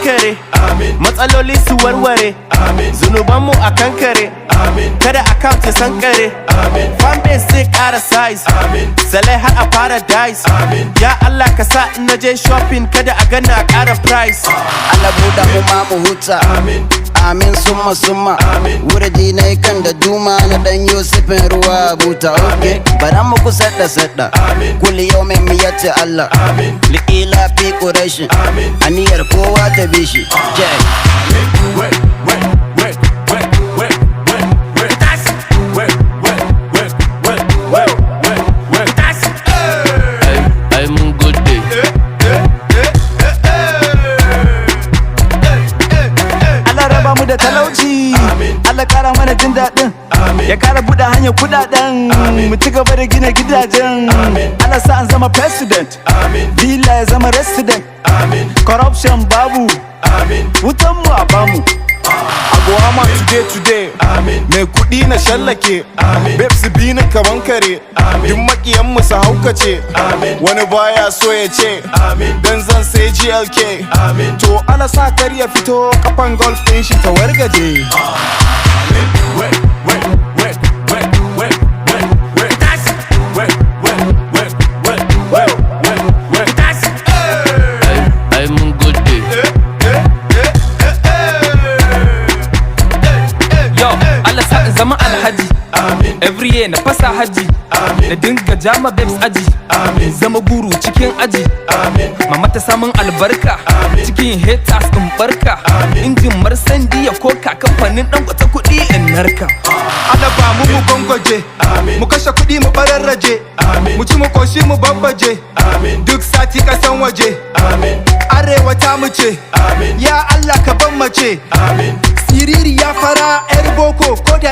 kankare, matsaloli su warware, zunubanmu a kankare, kada account ya sankare, fanbase zai kara size, salai har a paradise. Ya Allah ka sa in naje shopping kada a gana kara price. Allah buɗa mu ma mu huta. Amin summa summa. Wurdi na kan da duma na dan Yusufin ruwa buta. Okay, bara mu ku sadda sadda. Kulli yawmin miyati Allah. Liqila fi quraish. Aniyar kowa ta bishi. mu da talauci, Allah kara mana jin daɗin, ya kara buɗe hanyar kuɗaɗen, mu ci gaba da gina gidajen, Allah sa an zama president, villa ya zama resident, corruption babu, wutan mu a bamu. Abuwa today mai kuɗi na shallake, babes bi ni kaman kare, duk makiyan mu su haukace, wani baya so ya ce, dan zan sai GLK, to Allah sa kar ya fito kafan golf ɗin shi ta wargaje. zama alhaji every year na fasa haji da dinga jama babes aji zama guru cikin aji mama ta samun albarka cikin haters in barka injin marsandi ya koka kamfanin dan kwata kudi in narka. Allah ba mu gongoje mu kashe kudi mu bararraje mu ci mu koshi mu babbaje duk sati kasan waje arewa ta mu ce ya Allah ka ban mace siriri ya fara yar boko ko da